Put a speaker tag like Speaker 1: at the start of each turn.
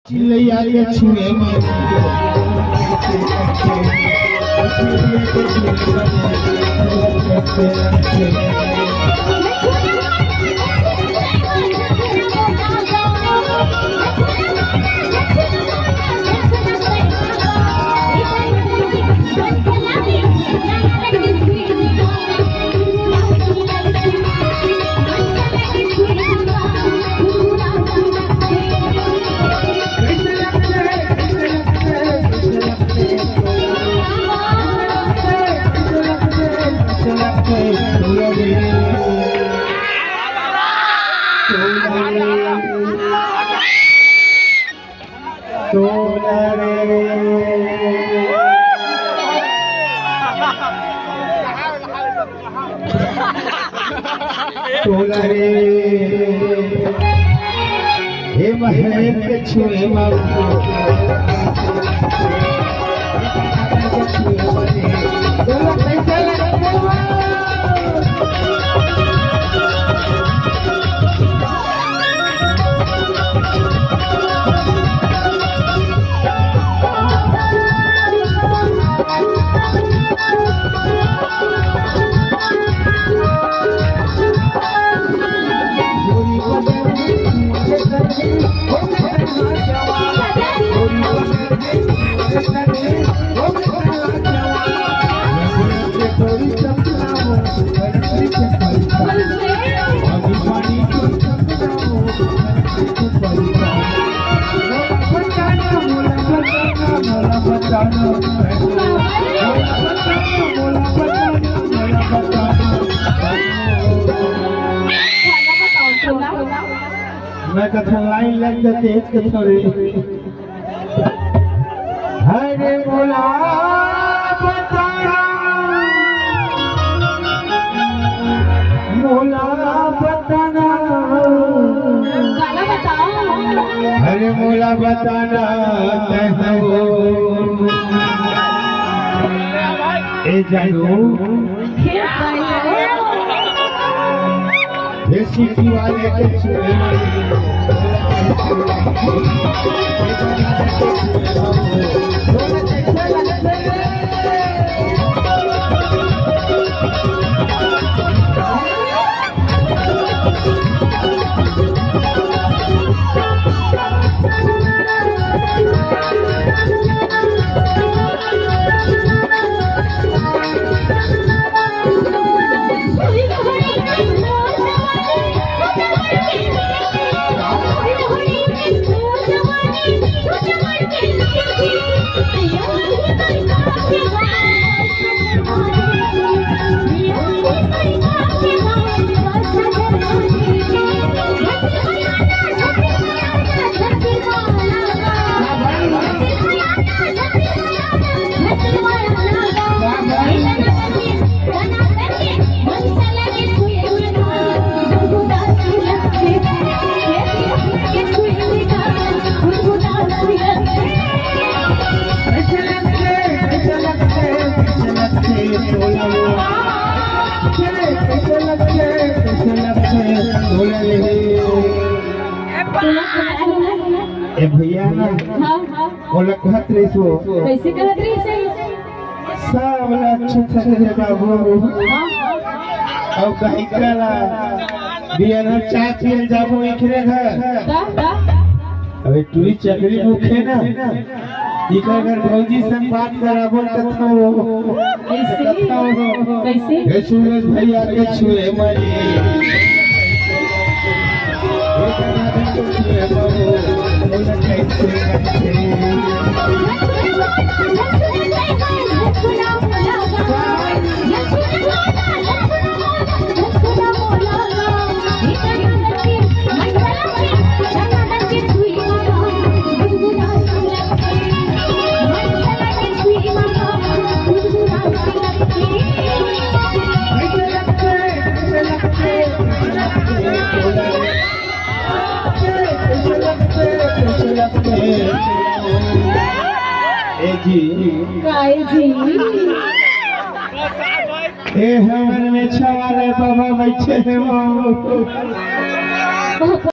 Speaker 1: चिल्लैया के छुए हे महल के छुए मैं कथा लाइन लग जाते एक के थोड़े हरे बोला बताना हरे मोला बताना ए जानू सिटी वाले के छुए भैया ना बोला कहत रही सो
Speaker 2: कैसे कहत रही से
Speaker 1: सब अच्छा से बाबू अब कहीं कला बियाना चाय पिए जाबो एकरे घर अबे टूरी चकरी मुखे ना इका अगर भौजी से बात कराबो तो
Speaker 2: कैसे
Speaker 1: हे सूरज भैया के छुए मरी ए हमर में छवाले बाबा बैठे हैं।